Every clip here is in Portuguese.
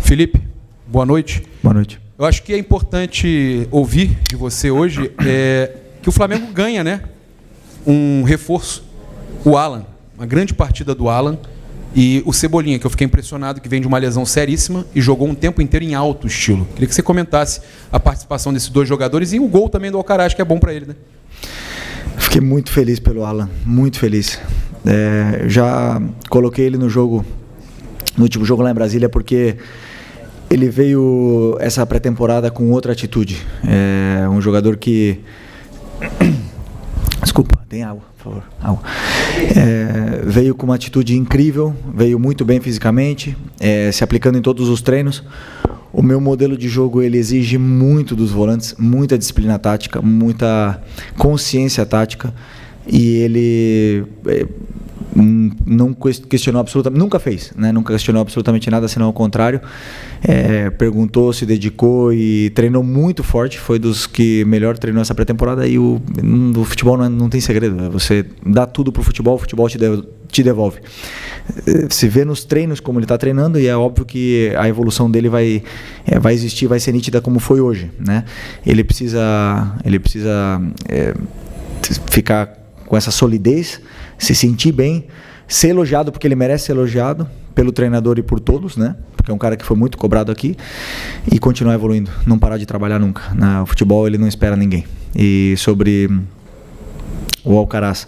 Felipe, boa noite. Boa noite. Eu acho que é importante ouvir de você hoje que o Flamengo ganha, né? Um reforço. O Alan, uma grande partida do Alan. E o Cebolinha, que eu fiquei impressionado, que vem de uma lesão seríssima e jogou um tempo inteiro em alto estilo. Queria que você comentasse a participação desses dois jogadores e o gol também do Alcaraz, que é bom para ele, né? Fiquei muito feliz pelo Alan, muito feliz. Já coloquei ele no jogo, no último jogo lá em Brasília, porque ele veio essa pré-temporada com outra atitude. É um jogador que... Desculpa, tem água, por favor. Água. Veio com uma atitude incrível, veio muito bem fisicamente, se aplicando em todos os treinos. O meu modelo de jogo ele exige muito dos volantes, muita disciplina tática, muita consciência tática, e ele não questionou absolutamente, nunca fez, né? Nunca questionou absolutamente nada, senão ao contrário. Perguntou, se dedicou e treinou muito forte, foi dos que melhor treinou essa pré-temporada. E o futebol não tem segredo, você dá tudo pro futebol, o futebol te devolve. Se vê nos treinos como ele está treinando, e é óbvio que a evolução dele vai existir, vai ser nítida como foi hoje, né? Ele precisa ficar com essa solidez, se sentir bem, ser elogiado, porque ele merece ser elogiado pelo treinador e por todos, né? Porque é um cara que foi muito cobrado aqui, e continuar evoluindo, não parar de trabalhar nunca. No futebol ele não espera ninguém. E sobre o Alcaraz,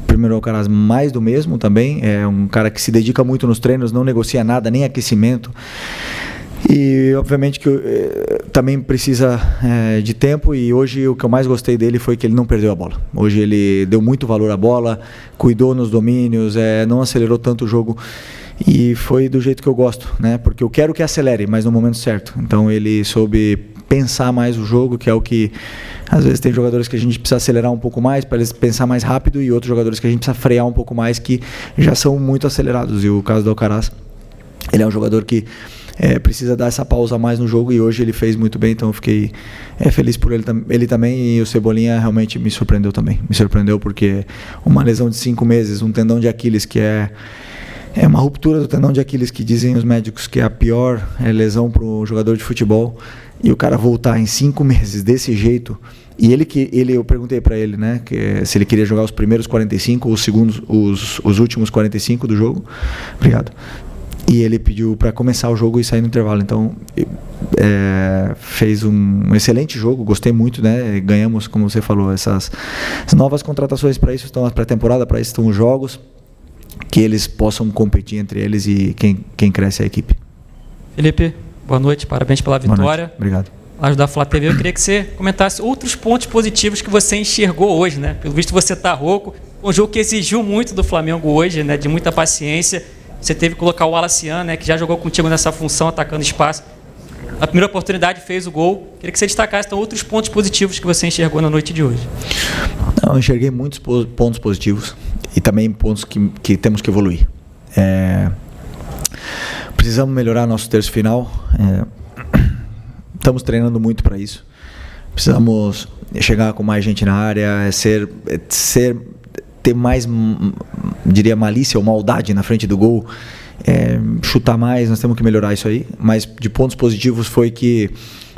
primeiro o Alcaraz mais do mesmo também, é um cara que se dedica muito nos treinos, não negocia nada, nem aquecimento. E obviamente que também precisa de tempo, e hoje o que eu mais gostei dele foi que ele não perdeu a bola. Hoje ele deu muito valor à bola, cuidou nos domínios, não acelerou tanto o jogo, e foi do jeito que eu gosto, né? Porque eu quero que acelere, mas no momento certo. Então ele soube pensar mais o jogo, que é o que às vezes tem jogadores que a gente precisa acelerar um pouco mais para eles pensar mais rápido, e outros jogadores que a gente precisa frear um pouco mais, que já são muito acelerados. E o caso do Alcaraz, ele é um jogador que precisa dar essa pausa a mais no jogo, e hoje ele fez muito bem, então eu fiquei feliz por ele também. E o Cebolinha realmente me surpreendeu também. Me surpreendeu porque uma lesão de 5 meses, um tendão de Aquiles, que é uma ruptura do tendão de Aquiles, que dizem os médicos que é a pior lesão para um jogador de futebol, e o cara voltar em 5 meses desse jeito. E eu perguntei para ele, né, se ele queria jogar os primeiros 45, os últimos 45 do jogo. Obrigado. E ele pediu para começar o jogo e sair no intervalo. Então, fez um excelente jogo, gostei muito, né? Ganhamos, como você falou, essas novas contratações. Para isso estão as pré-temporada, para isso estão os jogos, que eles possam competir entre eles, e quem cresce é a equipe. Felipe, boa noite, parabéns pela vitória. Obrigado. Lá da Flá TV, eu queria que você comentasse outros pontos positivos que você enxergou hoje, né? Pelo visto você está rouco, um jogo que exigiu muito do Flamengo hoje, né? De muita paciência. Você teve que colocar o Wallace, né, que já jogou contigo nessa função, atacando espaço. Na primeira oportunidade fez o gol. Queria que você destacasse então outros pontos positivos que você enxergou na noite de hoje. Eu enxerguei muitos pontos positivos, e também pontos que temos que evoluir. Precisamos melhorar nosso terço final. Estamos treinando muito para isso. Precisamos chegar com mais gente na área, ter mais, diria, malícia ou maldade na frente do gol, chutar mais. Nós temos que melhorar isso aí. Mas de pontos positivos foi que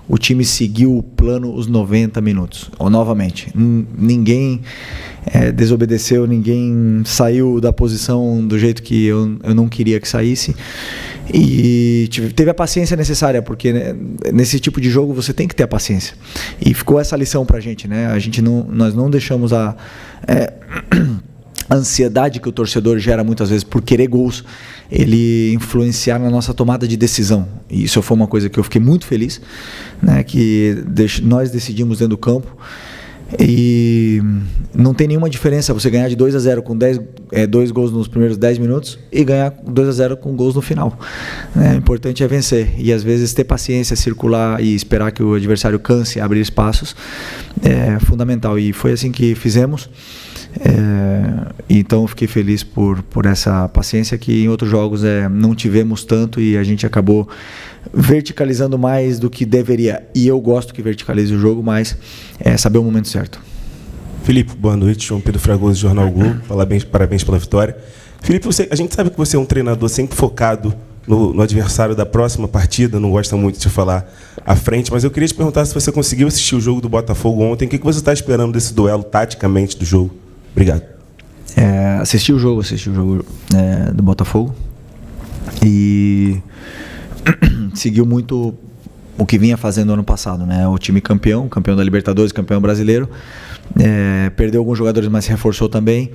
o time seguiu o plano os 90 minutos. Novamente, ninguém desobedeceu, ninguém saiu da posição do jeito que eu não queria que saísse. E teve a paciência necessária, porque, né, nesse tipo de jogo você tem que ter a paciência. E ficou essa lição pra gente, né? Nós não deixamos a ansiedade que o torcedor gera muitas vezes por querer gols, ele influenciar na nossa tomada de decisão. E isso foi uma coisa que eu fiquei muito feliz, né? Que nós decidimos dentro do campo. E não tem nenhuma diferença você ganhar de 2-0 com 2 gols nos primeiros 10 minutos e ganhar 2-0 com gols no final. O importante é vencer, e às vezes ter paciência, circular e esperar que o adversário canse, abrir espaços, é fundamental, e foi assim que fizemos. Então eu fiquei feliz por essa paciência, que em outros jogos não tivemos tanto, e a gente acabou verticalizando mais do que deveria. E eu gosto que verticalize o jogo, mas saber o momento certo. Felipe, boa noite. João Pedro Fragoso, Jornal Globo. Parabéns pela vitória. Felipe, a gente sabe que você é um treinador sempre focado no adversário da próxima partida, não gosta muito de falar à frente, mas eu queria te perguntar se você conseguiu assistir o jogo do Botafogo ontem. O que você está esperando desse duelo, taticamente, do jogo? Obrigado. Assisti o jogo do Botafogo e seguiu muito o que vinha fazendo ano passado, né? O time campeão da Libertadores, campeão brasileiro, perdeu alguns jogadores, mas se reforçou também.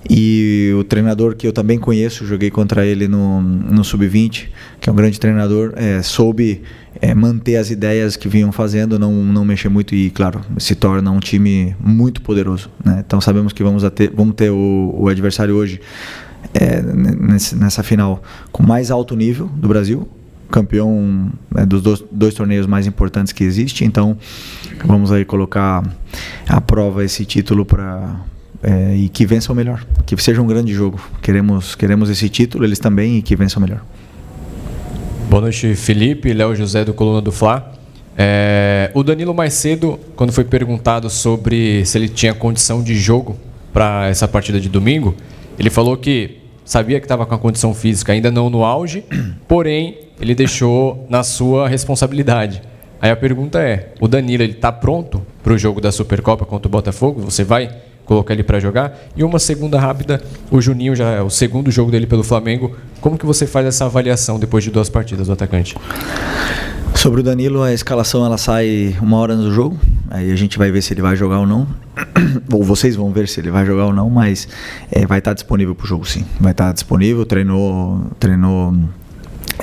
E o treinador que eu também conheço, joguei contra ele no Sub-20, que é um grande treinador, soube manter as ideias que vinham fazendo, não mexer muito e, claro, se torna um time muito poderoso, né? Então sabemos que vamos ter o adversário hoje nessa final com mais alto nível do Brasil, campeão dos dois torneios mais importantes que existe. Então vamos aí colocar à prova esse título e que vença o melhor, que seja um grande jogo. Queremos esse título, eles também, e que vença o melhor. Boa noite, Felipe. Léo José, do Coluna do Fla. O Danilo, mais cedo, quando foi perguntado sobre se ele tinha condição de jogo para essa partida de domingo, ele falou que sabia que estava com a condição física ainda não no auge, porém ele deixou na sua responsabilidade. Aí a pergunta o Danilo, ele está pronto para o jogo da Supercopa contra o Botafogo? Você vai colocar ele para jogar? E uma segunda rápida, o Juninho, já é o segundo jogo dele pelo Flamengo. Como que você faz essa avaliação depois de 2 partidas do atacante? Sobre o Danilo, a escalação ela sai 1 hora antes do jogo, aí a gente vai ver se ele vai jogar ou não, ou vocês vão ver se ele vai jogar ou não, mas vai estar disponível para o jogo, sim. Vai estar disponível, treinou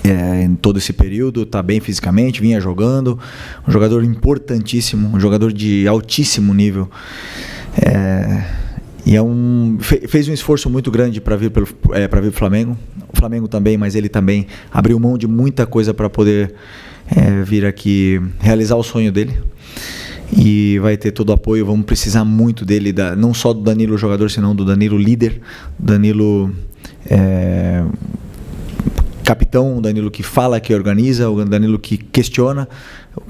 em todo esse período, está bem fisicamente, vinha jogando, um jogador importantíssimo, um jogador de altíssimo nível. E fez um esforço muito grande para vir para o Flamengo. O Flamengo também, mas ele também abriu mão de muita coisa para poder vir aqui realizar o sonho dele. E vai ter todo o apoio. Vamos precisar muito dele, não só do Danilo jogador, senão do Danilo líder, Danilo capitão, o Danilo que fala, que organiza, o Danilo que questiona.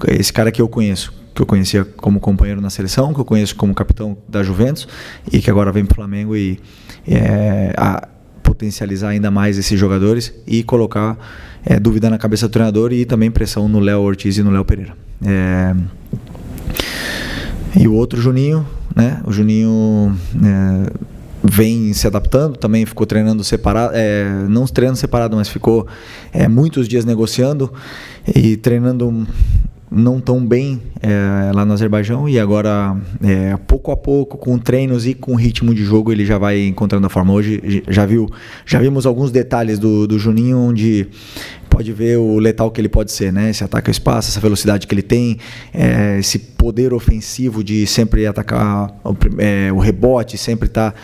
Esse cara que eu conheço, que eu conhecia como companheiro na seleção, que eu conheço como capitão da Juventus e que agora vem para o Flamengo e a potencializar ainda mais esses jogadores e colocar dúvida na cabeça do treinador e também pressão no Léo Ortiz e no Léo Pereira. E o outro, Juninho, né? O Juninho vem se adaptando, também ficou treinando separado, não treinando separado, mas ficou muitos dias negociando e treinando não tão bem lá no Azerbaijão, e agora pouco a pouco, com treinos e com ritmo de jogo, ele já vai encontrando a forma. Hoje já vimos alguns detalhes do Juninho, onde pode ver o letal que ele pode ser, né? Esse ataque ao espaço, essa velocidade que ele tem, esse poder ofensivo de sempre atacar o rebote, sempre estar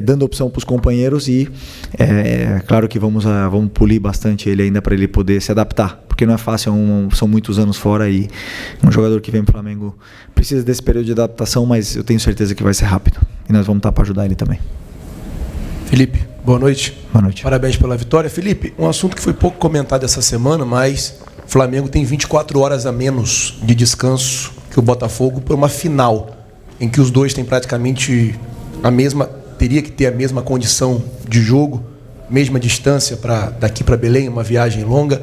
dando opção para os companheiros, e claro que vamos polir bastante ele ainda para ele poder se adaptar, porque não é fácil, são muitos anos fora, e um jogador que vem para o Flamengo precisa desse período de adaptação, mas eu tenho certeza que vai ser rápido, e nós vamos estar para ajudar ele também. Felipe, boa noite. Boa noite. Parabéns pela vitória. Felipe, um assunto que foi pouco comentado essa semana, mas o Flamengo tem 24 horas a menos de descanso que o Botafogo por uma final, em que os dois têm praticamente teria que ter a mesma condição de jogo, mesma distância daqui para Belém, uma viagem longa.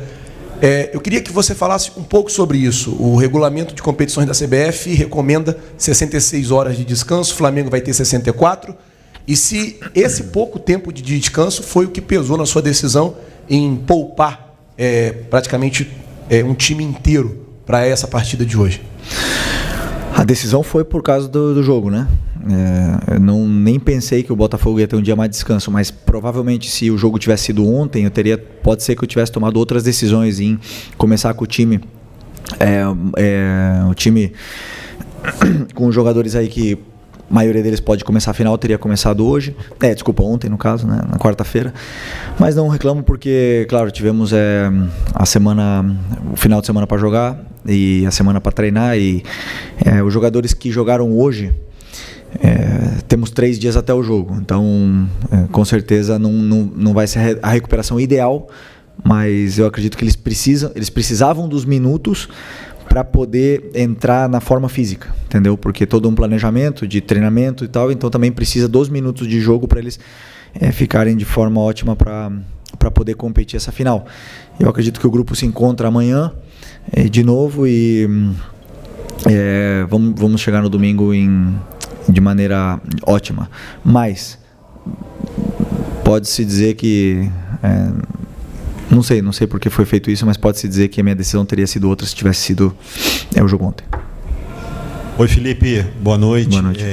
Eu queria que você falasse um pouco sobre isso. O regulamento de competições da CBF recomenda 66 horas de descanso, o Flamengo vai ter 64. E se esse pouco tempo de descanso foi o que pesou na sua decisão em poupar praticamente um time inteiro para essa partida de hoje? A decisão foi por causa do jogo, né? Eu nem pensei que o Botafogo ia ter um dia mais de descanso, mas provavelmente se o jogo tivesse sido ontem, pode ser que eu tivesse tomado outras decisões em começar com o time, o time com os jogadores aí que a maioria deles pode começar a final, teria começado hoje, ontem no caso, né, na quarta-feira, mas não reclamo porque, claro, tivemos o final de semana para jogar e a semana para treinar, e os jogadores que jogaram hoje, temos 3 dias até o jogo, então com certeza não vai ser a recuperação ideal, mas eu acredito que eles precisavam dos minutos para poder entrar na forma física, entendeu? Porque todo um planejamento de treinamento e tal, então também precisa 2 minutos de jogo para eles ficarem de forma ótima para poder competir essa final. Eu acredito que o grupo se encontra amanhã de novo e vamos chegar no domingo de maneira ótima. Mas pode-se dizer que não sei porque foi feito isso, mas pode-se dizer que a minha decisão teria sido outra se tivesse sido o jogo ontem. Oi, Felipe, boa noite. Boa noite.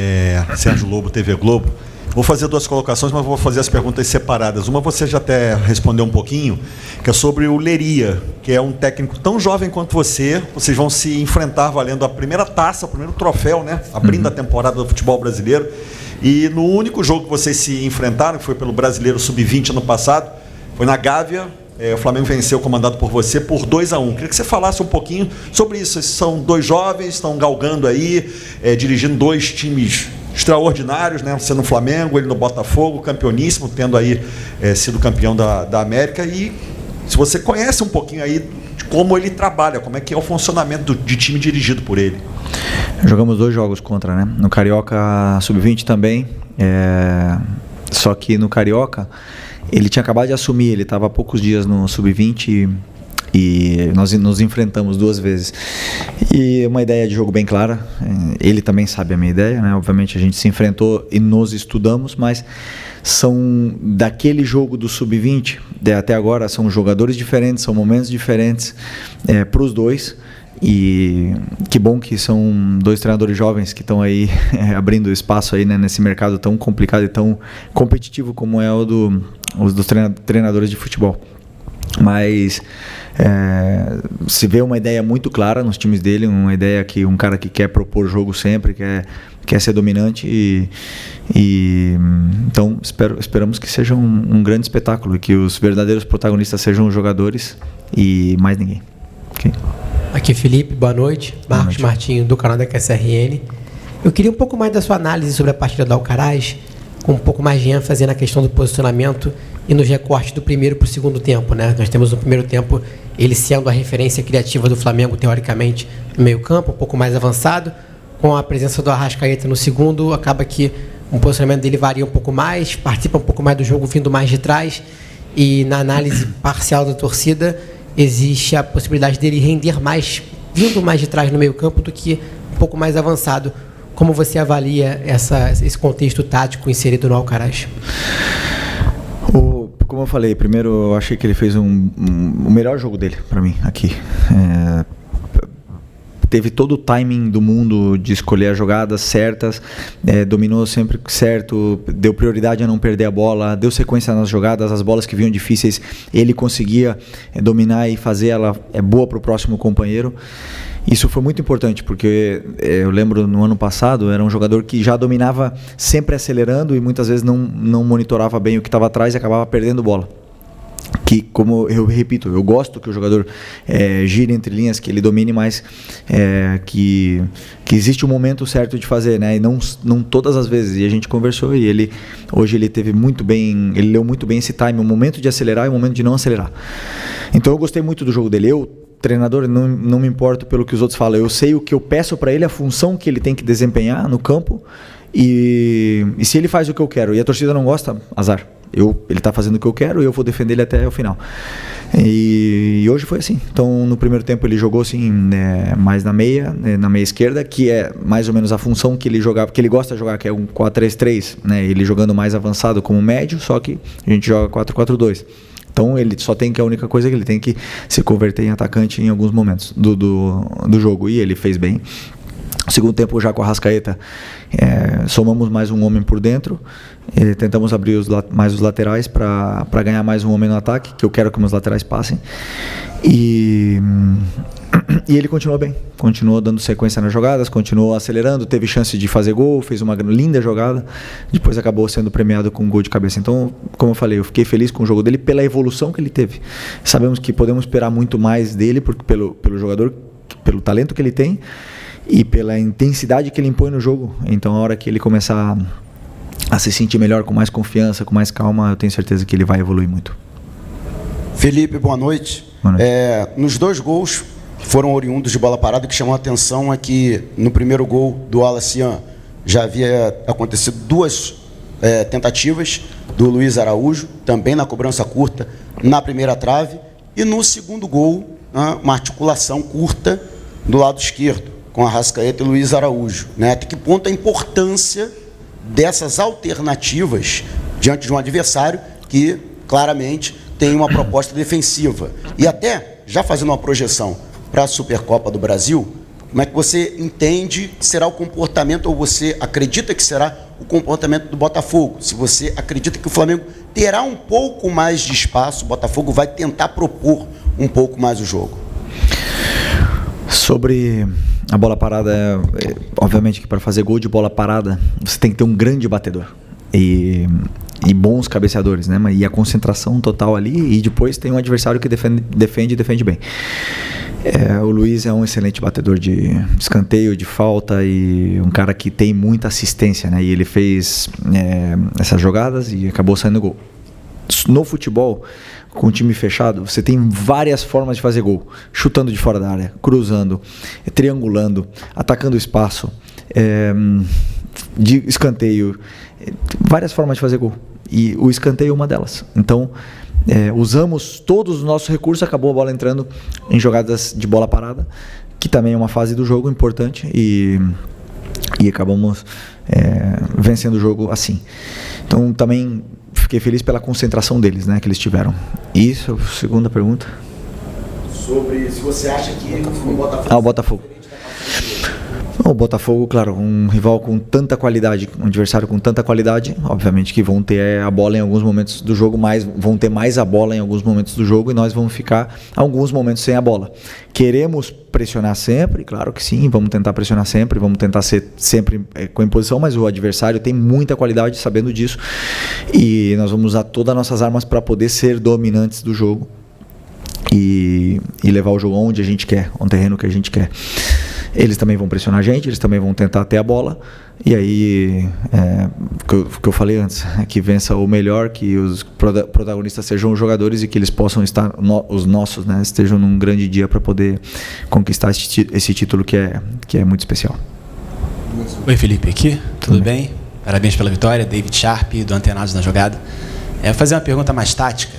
Sérgio Lobo, TV Globo. Vou fazer 2 colocações, mas vou fazer as perguntas separadas. Uma você já até respondeu um pouquinho, que é sobre o Leiria, que é um técnico tão jovem quanto você. Vocês vão se enfrentar valendo a primeira taça, o primeiro troféu, né? Abrindo a temporada do futebol brasileiro. E no único jogo que vocês se enfrentaram, que foi pelo Brasileiro Sub-20 ano passado, foi na Gávea. O Flamengo venceu, comandado por você, por 2-1. Queria que você falasse um pouquinho sobre isso. Vocês são 2 jovens, estão galgando aí, dirigindo 2 times extraordinários, né? Você no Flamengo, ele no Botafogo, campeoníssimo, tendo aí sido campeão da América. E se você conhece um pouquinho aí de como ele trabalha, como é que é o funcionamento de time dirigido por ele. Jogamos 2 jogos contra, né? No Carioca Sub-20 também. Só que no Carioca ele tinha acabado de assumir, ele estava há poucos dias no Sub-20 e nós nos enfrentamos 2 vezes. E uma ideia de jogo bem clara, ele também sabe a minha ideia, né? Obviamente a gente se enfrentou e nos estudamos, mas são daquele jogo do Sub-20, até agora são jogadores diferentes, são momentos diferentes para os 2. E que bom que são 2 treinadores jovens que estão aí abrindo espaço aí, né, nesse mercado tão complicado e tão competitivo como é os dos treinadores de futebol. Mas se vê uma ideia muito clara nos times dele, uma ideia que um cara que quer propor jogo sempre, quer ser dominante então esperamos que seja um grande espetáculo e que os verdadeiros protagonistas sejam os jogadores e mais ninguém. Okay? Aqui Felipe, boa noite. Marcos Martinho, do canal da QSRN. Eu queria um pouco mais da sua análise sobre a partida do Alcaraz, com um pouco mais de ênfase na questão do posicionamento e nos recortes do primeiro para o segundo tempo, né? Nós temos no primeiro tempo ele sendo a referência criativa do Flamengo, teoricamente, no meio campo, um pouco mais avançado. Com a presença do Arrascaeta no segundo, acaba que o posicionamento dele varia um pouco mais, participa um pouco mais do jogo vindo mais de trás. E na análise parcial da torcida, existe a possibilidade dele render mais, vindo mais de trás no meio campo do que um pouco mais avançado. Como você avalia esse contexto tático inserido no Alcaraz? Como eu falei, primeiro eu achei que ele fez o melhor jogo dele para mim aqui. Teve todo o timing do mundo de escolher as jogadas certas, dominou sempre certo, deu prioridade a não perder a bola, deu sequência nas jogadas, as bolas que vinham difíceis, ele conseguia dominar e fazer ela boa para o próximo companheiro. Isso foi muito importante, porque eu lembro no ano passado, era um jogador que já dominava sempre acelerando e muitas vezes não monitorava bem o que estava atrás e acabava perdendo bola. Que, como eu repito, eu gosto que o jogador gire entre linhas, que ele domine, mas que existe um momento certo de fazer, né? E não todas as vezes. E a gente conversou e hoje ele teve muito bem, ele leu muito bem esse time, o momento de acelerar e o momento de não acelerar. Então eu gostei muito do jogo dele. Eu, treinador, não me importo pelo que os outros falam. Eu sei o que eu peço para ele, a função que ele tem que desempenhar no campo e se ele faz o que eu quero e a torcida não gosta, azar. Ele está fazendo o que eu quero e eu vou defender ele até o final. E hoje foi assim. Então, no primeiro tempo ele jogou assim, mais na meia esquerda, que é mais ou menos a função que ele jogava, que ele gosta de jogar, que é um 4-3-3, né? Ele jogando mais avançado como médio, só que a gente joga 4-4-2. Então ele só tem que, a única coisa é que ele tem que se converter em atacante em alguns momentos do jogo, e ele fez bem. No segundo tempo, já com a Arrascaeta, somamos mais um homem por dentro, tentamos abrir mais os laterais para ganhar mais um homem no ataque, que eu quero que meus laterais passem. E ele continuou bem, continuou dando sequência nas jogadas, continuou acelerando, teve chance de fazer gol, fez uma linda jogada, depois acabou sendo premiado com um gol de cabeça. Então, como eu falei, eu fiquei feliz com o jogo dele pela evolução que ele teve. Sabemos que podemos esperar muito mais dele pelo jogador, pelo talento que ele tem e pela intensidade que ele impõe no jogo. Então, a hora que ele começar a se sentir melhor, com mais confiança, com mais calma, eu tenho certeza que ele vai evoluir muito. Felipe, boa noite. Boa noite. Nos 2 gols, foram oriundos de bola parada. O que chamou a atenção é que no primeiro gol do Alacian já havia acontecido 2 tentativas do Luiz Araújo, também na cobrança curta, na primeira trave, e no segundo gol, uma articulação curta do lado esquerdo, com Arrascaeta e Luiz Araújo. Né? Até que ponto a importância dessas alternativas diante de um adversário que, claramente, tem uma proposta defensiva. E até, já fazendo uma projeção para a Supercopa do Brasil, como é que você entende que será o comportamento, ou você acredita que será o comportamento do Botafogo? Se você acredita que o Flamengo terá um pouco mais de espaço, o Botafogo vai tentar propor um pouco mais o jogo. Sobre a bola parada, obviamente que para fazer gol de bola parada, você tem que ter um grande batedor e bons cabeceadores, né? E a concentração total ali, e depois tem um adversário que defende bem. O Luiz é um excelente batedor de escanteio, de falta, e um cara que tem muita assistência, né? E ele fez essas jogadas e acabou saindo gol. No futebol, com o time fechado, você tem várias formas de fazer gol: chutando de fora da área, cruzando, triangulando, atacando o espaço, de escanteio, várias formas de fazer gol, e o escanteio é uma delas. Então usamos todos os nossos recursos, acabou a bola entrando em jogadas de bola parada, que também é uma fase do jogo importante, e acabamos vencendo o jogo assim. Então também fiquei feliz pela concentração deles, né, que eles tiveram. Isso, segunda pergunta. Sobre se você acha que o Botafogo... O Botafogo. O Botafogo, claro, um rival com tanta qualidade, um adversário com tanta qualidade, obviamente que vão ter a bola em alguns momentos do jogo, vão ter mais a bola em alguns momentos do jogo, e nós vamos ficar alguns momentos sem a bola. Queremos pressionar sempre? Claro que sim, vamos tentar pressionar sempre, vamos tentar ser sempre com imposição, mas o adversário tem muita qualidade, sabendo disso, e nós vamos usar todas as nossas armas para poder ser dominantes do jogo e levar o jogo onde a gente quer, um terreno que a gente quer. Eles também vão pressionar a gente, eles também vão tentar ter a bola, e aí, que eu falei antes, que vença o melhor, que os protagonistas sejam os jogadores, e que eles possam estar, os nossos, né, estejam num grande dia para poder conquistar esse título que é muito especial. Oi, Felipe, aqui, tudo bem? Parabéns pela vitória, David Sharp, do Antenados na Jogada. Vou fazer uma pergunta mais tática,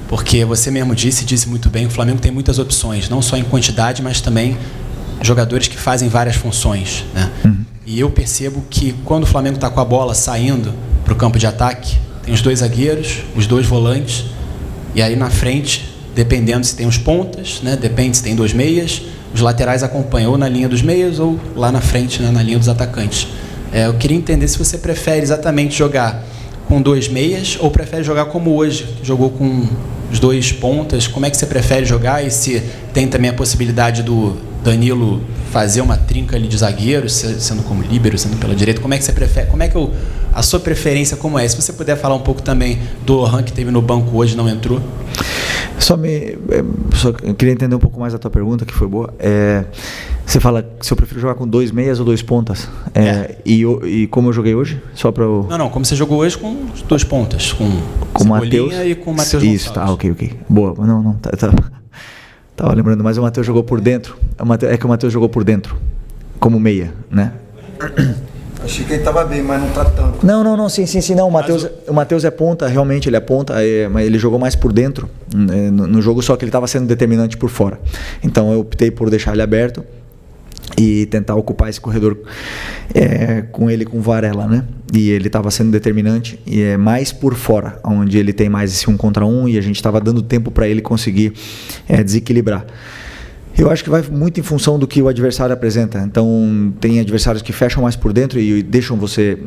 porque você mesmo disse muito bem, o Flamengo tem muitas opções, não só em quantidade, mas também jogadores que fazem várias funções, né? E eu percebo que quando o Flamengo está com a bola saindo para o campo de ataque, tem os 2 zagueiros, os 2 volantes, e aí na frente, dependendo se tem os pontas, né? Depende se tem 2 meias, os laterais acompanham ou na linha dos meias ou lá na frente, né? Na linha dos atacantes. Eu queria entender se você prefere exatamente jogar com 2 meias ou prefere jogar como hoje, jogou com os 2 pontas. Como é que você prefere jogar, e se tem também a possibilidade do Danilo fazer uma trinca ali de zagueiro, sendo como líbero, sendo pela direita? Como é que você prefere? Como é que a sua preferência como é? Se você puder falar um pouco também do Lohan, que teve no banco hoje, não entrou. Só eu queria entender um pouco mais a tua pergunta, que foi boa. Você fala se eu prefiro jogar com 2 meias ou 2 pontas. E como eu joguei hoje? Só para Não, como você jogou hoje com 2 pontas, com o Matheus e com o Matheus. Isso, tá, ok. Boa. Não, tá. Tava lembrando, mas o Matheus jogou por dentro. É que o Matheus jogou por dentro, como meia, né? Achei que ele estava bem, mas não está tanto. Não, sim. Não, o Matheus é ponta, realmente ele é ponta, mas ele jogou mais por dentro no jogo, só que ele estava sendo determinante por fora. Então eu optei por deixar ele aberto e tentar ocupar esse corredor com ele, com o Varela, né? E ele estava sendo determinante, e é mais por fora, onde ele tem mais esse 1 contra 1, e a gente estava dando tempo para ele conseguir desequilibrar. Eu acho que vai muito em função do que o adversário apresenta. Então, tem adversários que fecham mais por dentro e deixam você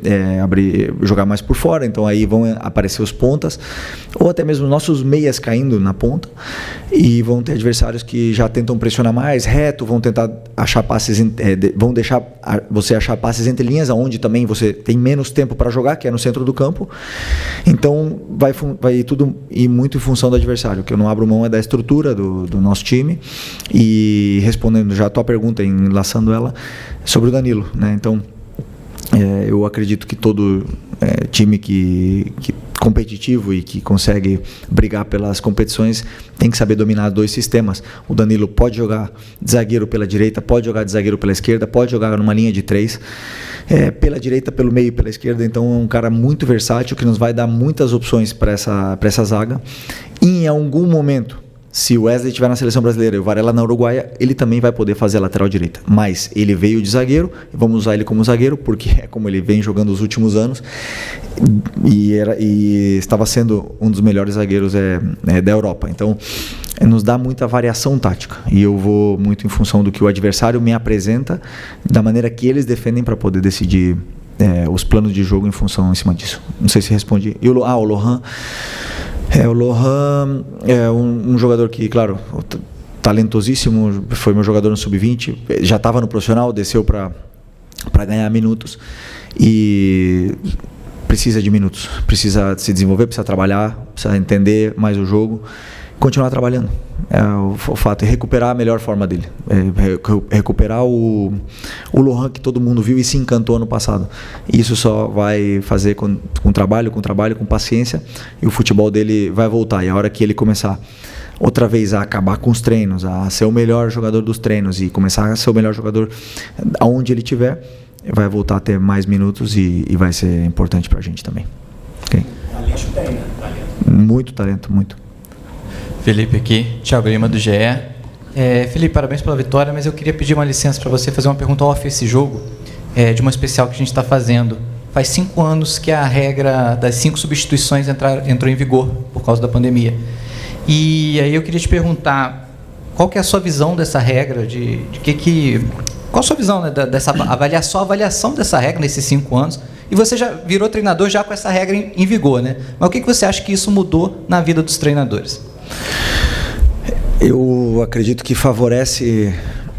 jogar mais por fora. Então, aí vão aparecer os pontas, ou até mesmo nossos meias caindo na ponta. E vão ter adversários que já tentam pressionar mais reto, vão tentar achar passes, vão deixar você achar passes entre linhas, onde também você tem menos tempo para jogar, que é no centro do campo. Então, vai tudo ir muito em função do adversário. O que eu não abro mão da estrutura do nosso time. E respondendo já a tua pergunta, enlaçando ela, sobre o Danilo, né? Então, eu acredito que todo time que competitivo e que consegue brigar pelas competições, tem que saber dominar 2 sistemas. O Danilo pode jogar de zagueiro pela direita, pode jogar de zagueiro pela esquerda, pode jogar numa linha de 3, pela direita, pelo meio e pela esquerda. Então é um cara muito versátil que nos vai dar muitas opções para essa zaga. E em algum momento, se o Wesley estiver na seleção brasileira e o Varela na Uruguaia, ele também vai poder fazer a lateral direita. Mas ele veio de zagueiro, vamos usar ele como zagueiro, porque é como ele vem jogando os últimos anos, e estava sendo um dos melhores zagueiros da Europa. Então, nos dá muita variação tática. E eu vou muito em função do que o adversário me apresenta, da maneira que eles defendem para poder decidir os planos de jogo em cima disso. Não sei se respondi. E o Lohan... o Lohan é um jogador que, claro, talentosíssimo, foi meu jogador no Sub-20, já estava no profissional, desceu para ganhar minutos e precisa de minutos, precisa se desenvolver, precisa trabalhar, precisa entender mais o jogo, continuar trabalhando. O fato é recuperar a melhor forma dele, recuperar o Lohan que todo mundo viu e se encantou no passado. Isso só vai fazer com trabalho, com paciência, e o futebol dele vai voltar. E a hora que ele começar outra vez a acabar com os treinos, a ser o melhor jogador dos treinos e começar a ser o melhor jogador aonde ele estiver, vai voltar a ter mais minutos e vai ser importante pra gente também. Okay? Talento tem, né? Muito talento, muito. Felipe aqui, Thiago Lima do GE. Felipe, parabéns pela vitória, mas eu queria pedir uma licença para você fazer uma pergunta off esse jogo, de uma especial que a gente está fazendo. Faz 5 anos que a regra das 5 substituições entrou em vigor por causa da pandemia. E aí eu queria te perguntar, qual que é a sua visão dessa regra, qual a sua visão, né, dessa avaliação dessa regra nesses 5 anos? E você já virou treinador já com essa regra em vigor, né? Mas o que você acha que isso mudou na vida dos treinadores? Eu acredito que favorece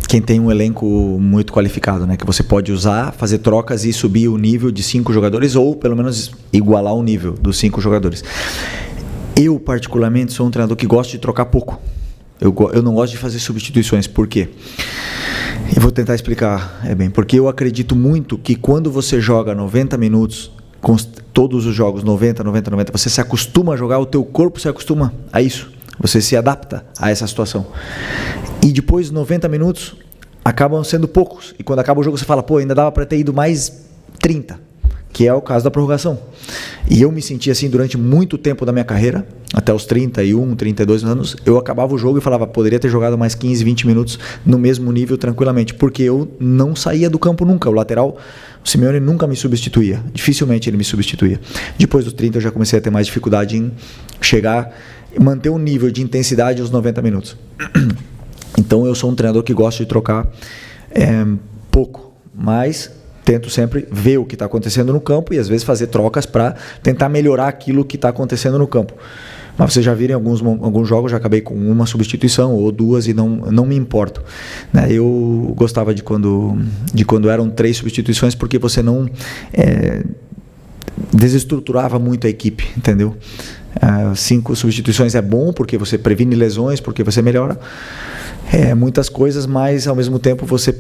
quem tem um elenco muito qualificado, né? Que você pode usar, fazer trocas e subir o nível de 5 jogadores ou pelo menos igualar o nível dos 5 jogadores. Eu particularmente sou um treinador que gosta de trocar pouco. Eu não gosto de fazer substituições. Por quê? Eu vou tentar explicar bem. Porque eu acredito muito que quando você joga 90 minutos, com todos os jogos 90, você se acostuma a jogar, o teu corpo se acostuma a isso. Você se adapta a essa situação. E depois, 90 minutos, acabam sendo poucos. E quando acaba o jogo, você fala, ainda dava para ter ido mais 30, que é o caso da prorrogação. E eu me senti assim durante muito tempo da minha carreira, até os 31, 32 anos, eu acabava o jogo e falava, poderia ter jogado mais 15, 20 minutos no mesmo nível tranquilamente, porque eu não saía do campo nunca. O lateral, o Simeone nunca me substituía, dificilmente ele me substituía. Depois dos 30 eu já comecei a ter mais dificuldade em chegar e manter um nível de intensidade aos 90 minutos. Então eu sou um treinador que gosta de trocar pouco, mas tento sempre ver o que está acontecendo no campo e às vezes fazer trocas para tentar melhorar aquilo que está acontecendo no campo. Mas vocês já viram em alguns jogos, já acabei com uma substituição ou 2 e não me importo. Né? Eu gostava de quando eram 3 substituições, porque você não desestruturava muito a equipe, entendeu? 5 substituições é bom, porque você previne lesões, porque você melhora muitas coisas, mas ao mesmo tempo você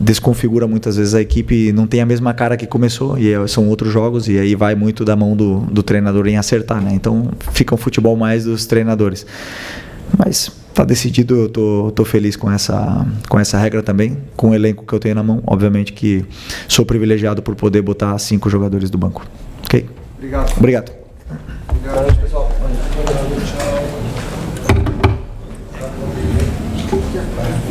desconfigura muitas vezes a equipe, não tem a mesma cara que começou, e são outros jogos, e aí vai muito da mão do treinador em acertar, né? Então fica um futebol mais dos treinadores. Mas está decidido, eu tô feliz com essa regra também, com o elenco que eu tenho na mão. Obviamente que sou privilegiado por poder botar 5 jogadores do banco. Ok? Obrigado. Obrigado.